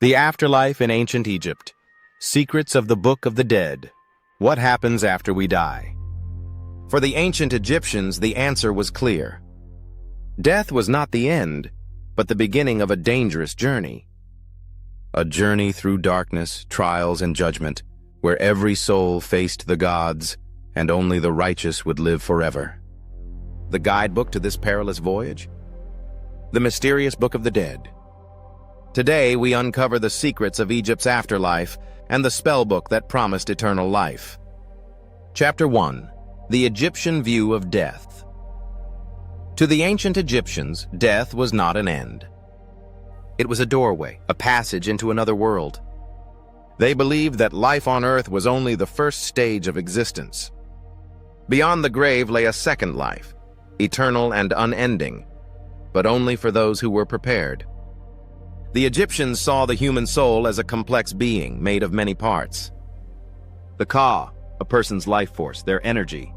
The Afterlife in Ancient Egypt. Secrets of the Book of the Dead. What happens after we die? For the ancient Egyptians, the answer was clear. Death was not the end, but the beginning of a dangerous journey. A journey through darkness, trials, and judgment, where every soul faced the gods, and only the righteous would live forever. The guidebook to this perilous voyage? The mysterious Book of the Dead. Today, we uncover the secrets of Egypt's afterlife and the spellbook that promised eternal life. Chapter 1. The Egyptian View of Death. To the ancient Egyptians, death was not an end. It was a doorway, a passage into another world. They believed that life on earth was only the first stage of existence. Beyond the grave lay a second life, eternal and unending, but only for those who were prepared. The Egyptians saw the human soul as a complex being made of many parts. The Ka, a person's life force, their energy.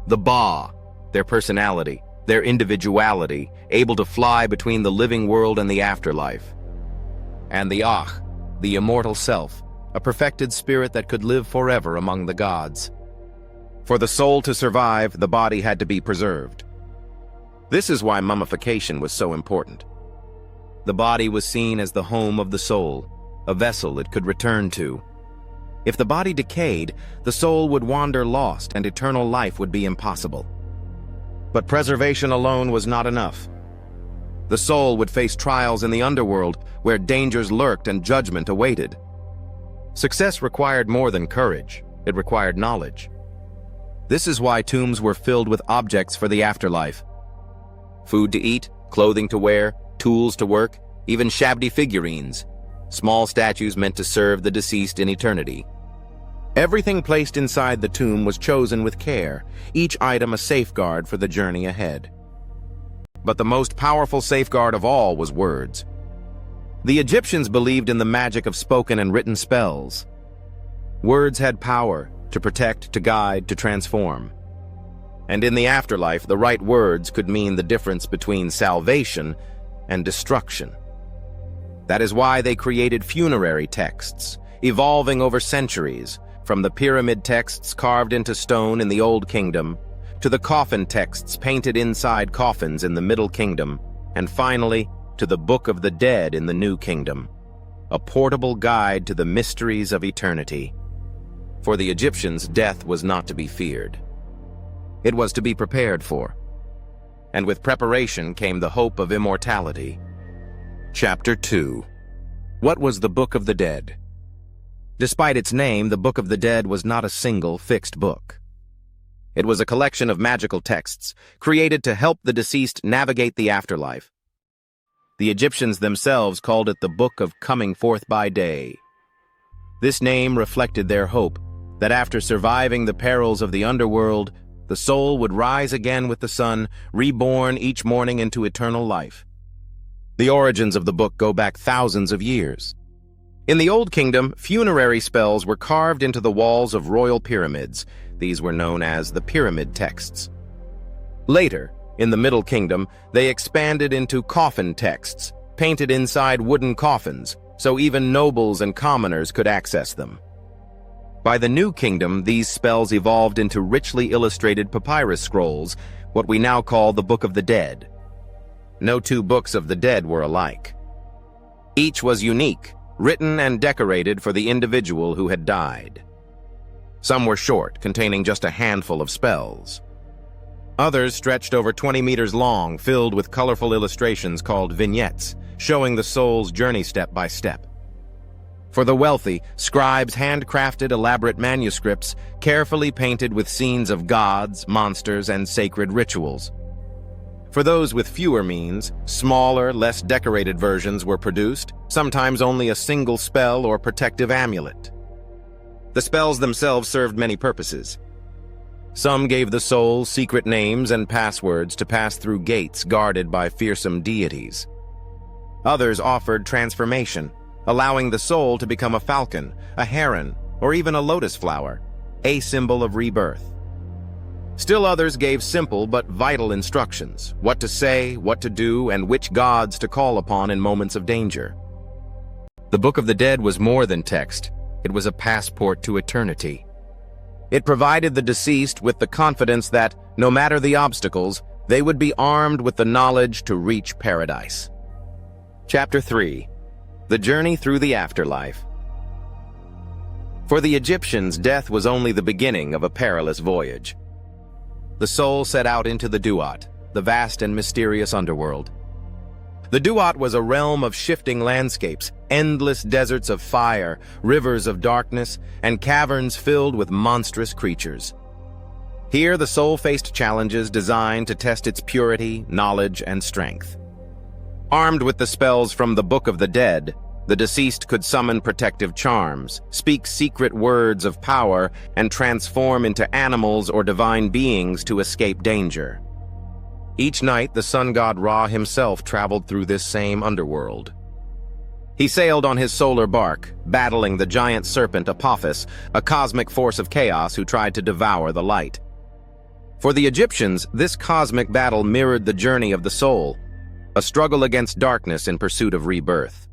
The Ba, their personality, their individuality, able to fly between the living world and the afterlife. And the Akh, the immortal self, a perfected spirit that could live forever among the gods. For the soul to survive, the body had to be preserved. This is why mummification was so important. The body was seen as the home of the soul, a vessel it could return to. If the body decayed, the soul would wander lost and eternal life would be impossible. But preservation alone was not enough. The soul would face trials in the underworld where dangers lurked and judgment awaited. Success required more than courage, it required knowledge. This is why tombs were filled with objects for the afterlife. Food to eat, clothing to wear, tools to work, even shabby figurines, small statues meant to serve the deceased in eternity. Everything placed inside the tomb was chosen with care, each item a safeguard for the journey ahead. But the most powerful safeguard of all was words. The Egyptians believed in the magic of spoken and written spells. Words had power to protect, to guide, to transform. And in the afterlife, the right words could mean the difference between salvation and destruction. That is why they created funerary texts, evolving over centuries, from the pyramid texts carved into stone in the Old Kingdom, to the coffin texts painted inside coffins in the Middle Kingdom, and finally, to the Book of the Dead in the New Kingdom, a portable guide to the mysteries of eternity. For the Egyptians, death was not to be feared. It was to be prepared for. And with preparation came the hope of immortality. Chapter 2. What was the Book of the Dead? Despite its name, the Book of the Dead was not a single, fixed book. It was a collection of magical texts, created to help the deceased navigate the afterlife. The Egyptians themselves called it the Book of Coming Forth by Day. This name reflected their hope that after surviving the perils of the underworld, the soul would rise again with the sun, reborn each morning into eternal life. The origins of the book go back thousands of years. In the Old Kingdom, funerary spells were carved into the walls of royal pyramids. These were known as the pyramid texts. Later, in the Middle Kingdom, they expanded into coffin texts, painted inside wooden coffins, so even nobles and commoners could access them. By the New Kingdom, these spells evolved into richly illustrated papyrus scrolls, what we now call the Book of the Dead. No two books of the dead were alike. Each was unique, written and decorated for the individual who had died. Some were short, containing just a handful of spells. Others stretched over 20 meters long, filled with colorful illustrations called vignettes, showing the soul's journey step by step. For the wealthy, scribes handcrafted elaborate manuscripts, carefully painted with scenes of gods, monsters, and sacred rituals. For those with fewer means, smaller, less decorated versions were produced, sometimes only a single spell or protective amulet. The spells themselves served many purposes. Some gave the soul secret names and passwords to pass through gates guarded by fearsome deities. Others offered transformation, allowing the soul to become a falcon, a heron, or even a lotus flower, a symbol of rebirth. Still others gave simple but vital instructions, what to say, what to do, and which gods to call upon in moments of danger. The Book of the Dead was more than text. It was a passport to eternity. It provided the deceased with the confidence that, no matter the obstacles, they would be armed with the knowledge to reach paradise. Chapter 3. The Journey Through the Afterlife. For the Egyptians, death was only the beginning of a perilous voyage. The soul set out into the Duat, the vast and mysterious underworld. The Duat was a realm of shifting landscapes, endless deserts of fire, rivers of darkness, and caverns filled with monstrous creatures. Here, the soul faced challenges designed to test its purity, knowledge, and strength. Armed with the spells from the Book of the Dead, the deceased could summon protective charms, speak secret words of power, and transform into animals or divine beings to escape danger. Each night, the sun god Ra himself traveled through this same underworld. He sailed on his solar bark, battling the giant serpent Apophis, a cosmic force of chaos who tried to devour the light. For the Egyptians, this cosmic battle mirrored the journey of the soul, a struggle against darkness in pursuit of rebirth.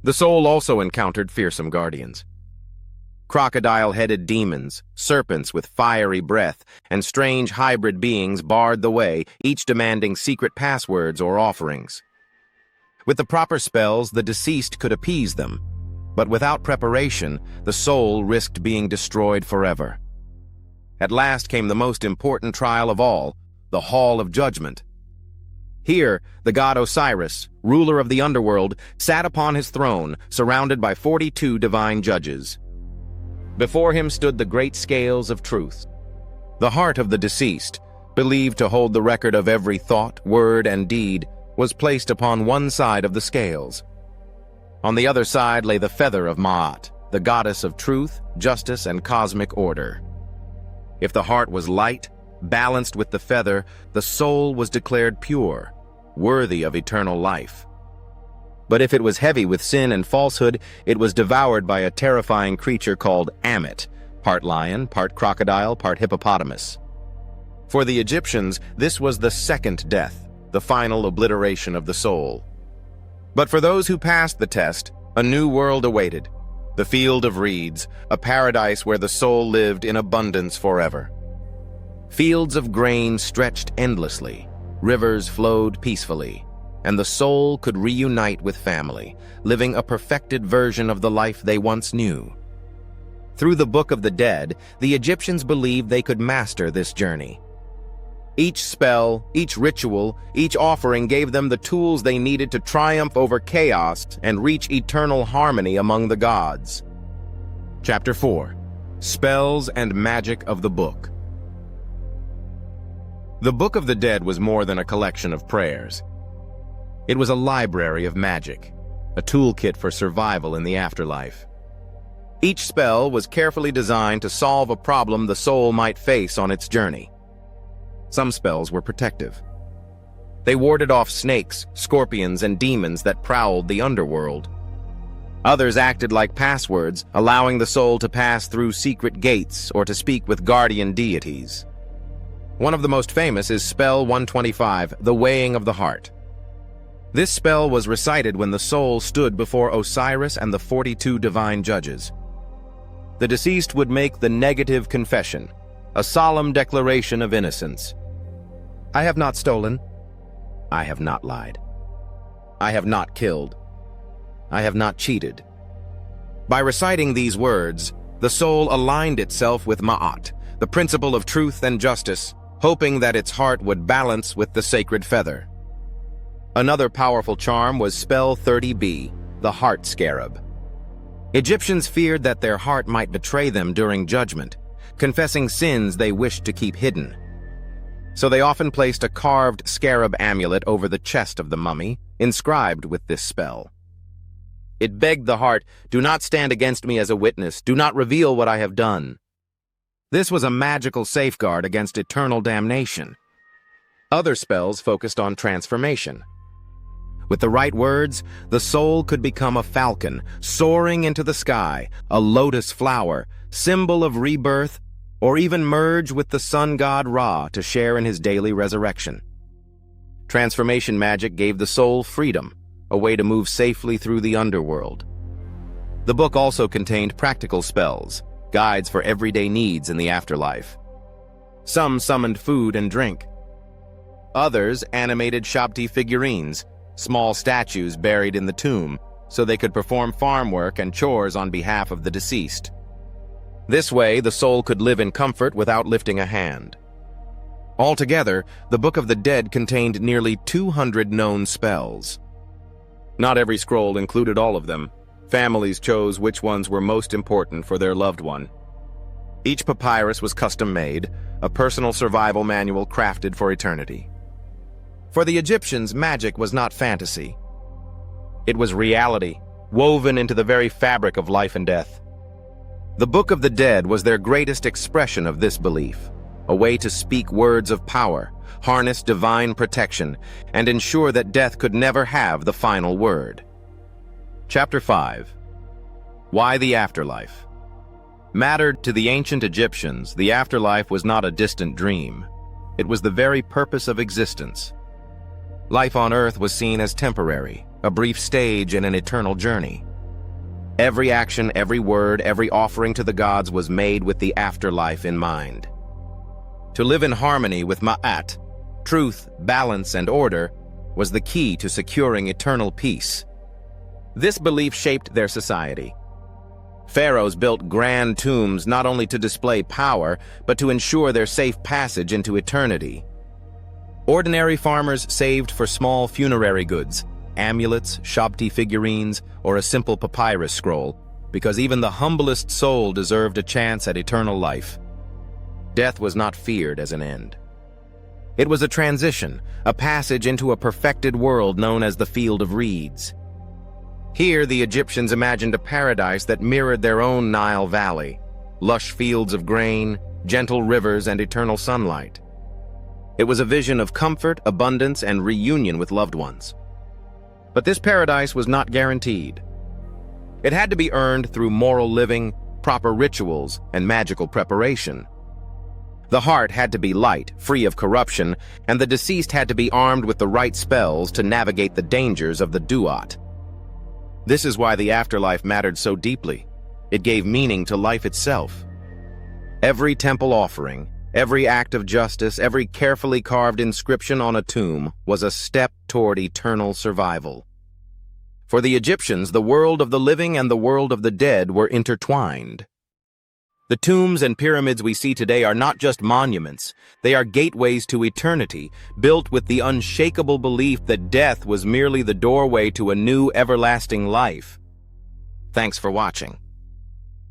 The soul also encountered fearsome guardians. Crocodile-headed demons, serpents with fiery breath, and strange hybrid beings barred the way, each demanding secret passwords or offerings. With the proper spells, the deceased could appease them, but without preparation, the soul risked being destroyed forever. At last came the most important trial of all, the Hall of Judgment. Here, the god Osiris, ruler of the underworld, sat upon his throne, surrounded by 42 divine judges. Before him stood the great scales of truth. The heart of the deceased, believed to hold the record of every thought, word, and deed, was placed upon one side of the scales. On the other side lay the feather of Ma'at, the goddess of truth, justice, and cosmic order. If the heart was light, balanced with the feather, the soul was declared pure, worthy of eternal life. But if it was heavy with sin and falsehood, it was devoured by a terrifying creature called Ammit, part lion, part crocodile, part hippopotamus. For the Egyptians, this was the second death, the final obliteration of the soul. But for those who passed the test, a new world awaited, the field of reeds, a paradise where the soul lived in abundance forever. Fields of grain stretched endlessly, rivers flowed peacefully, and the soul could reunite with family, living a perfected version of the life they once knew. Through the Book of the Dead, the Egyptians believed they could master this journey. Each spell, each ritual, each offering gave them the tools they needed to triumph over chaos and reach eternal harmony among the gods. Chapter 4. Spells and Magic of the Book. The Book of the Dead was more than a collection of prayers. It was a library of magic, a toolkit for survival in the afterlife. Each spell was carefully designed to solve a problem the soul might face on its journey. Some spells were protective. They warded off snakes, scorpions, and demons that prowled the underworld. Others acted like passwords, allowing the soul to pass through secret gates or to speak with guardian deities. One of the most famous is Spell 125, the Weighing of the Heart. This spell was recited when the soul stood before Osiris and the 42 divine judges. The deceased would make the negative confession, a solemn declaration of innocence. I have not stolen. I have not lied. I have not killed. I have not cheated. By reciting these words, the soul aligned itself with Ma'at, the principle of truth and justice, hoping that its heart would balance with the sacred feather. Another powerful charm was Spell 30b, the Heart Scarab. Egyptians feared that their heart might betray them during judgment, confessing sins they wished to keep hidden. So they often placed a carved scarab amulet over the chest of the mummy, inscribed with this spell. It begged the heart, "Do not stand against me as a witness, do not reveal what I have done." This was a magical safeguard against eternal damnation. Other spells focused on transformation. With the right words, the soul could become a falcon, soaring into the sky, a lotus flower, symbol of rebirth, or even merge with the sun god Ra to share in his daily resurrection. Transformation magic gave the soul freedom, a way to move safely through the underworld, The book also contained practical spells, guides for everyday needs in the afterlife. Some summoned food and drink. Others animated Shabti figurines, small statues buried in the tomb, so they could perform farm work and chores on behalf of the deceased. This way, the soul could live in comfort without lifting a hand. Altogether, the Book of the Dead contained nearly 200 known spells. Not every scroll included all of them. Families chose which ones were most important for their loved one. Each papyrus was custom-made, a personal survival manual crafted for eternity. For the Egyptians, magic was not fantasy. It was reality, woven into the very fabric of life and death. The Book of the Dead was their greatest expression of this belief, a way to speak words of power, harness divine protection, and ensure that death could never have the final word. Chapter 5. Why the Afterlife? Mattered to the ancient Egyptians, the afterlife was not a distant dream. It was the very purpose of existence. Life on earth was seen as temporary, a brief stage in an eternal journey. Every action, every word, every offering to the gods was made with the afterlife in mind. To live in harmony with Ma'at, truth, balance, and order, was the key to securing eternal peace. This belief shaped their society. Pharaohs built grand tombs not only to display power, but to ensure their safe passage into eternity. Ordinary farmers saved for small funerary goods, amulets, Shabti figurines, or a simple papyrus scroll, because even the humblest soul deserved a chance at eternal life. Death was not feared as an end. It was a transition, a passage into a perfected world known as the Field of Reeds. Here, the Egyptians imagined a paradise that mirrored their own Nile Valley, lush fields of grain, gentle rivers, and eternal sunlight. It was a vision of comfort, abundance, and reunion with loved ones. But this paradise was not guaranteed. It had to be earned through moral living, proper rituals, and magical preparation. The heart had to be light, free of corruption, and the deceased had to be armed with the right spells to navigate the dangers of the duat. This is why the afterlife mattered so deeply. It gave meaning to life itself. Every temple offering, every act of justice, every carefully carved inscription on a tomb was a step toward eternal survival. For the Egyptians, the world of the living and the world of the dead were intertwined. The tombs and pyramids we see today are not just monuments, they are gateways to eternity, built with the unshakable belief that death was merely the doorway to a new everlasting life. Thanks for watching.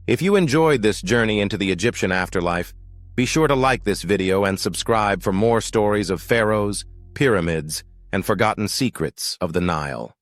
If you enjoyed this journey into the Egyptian afterlife, be sure to like this video and subscribe for more stories of pharaohs, pyramids, and forgotten secrets of the Nile.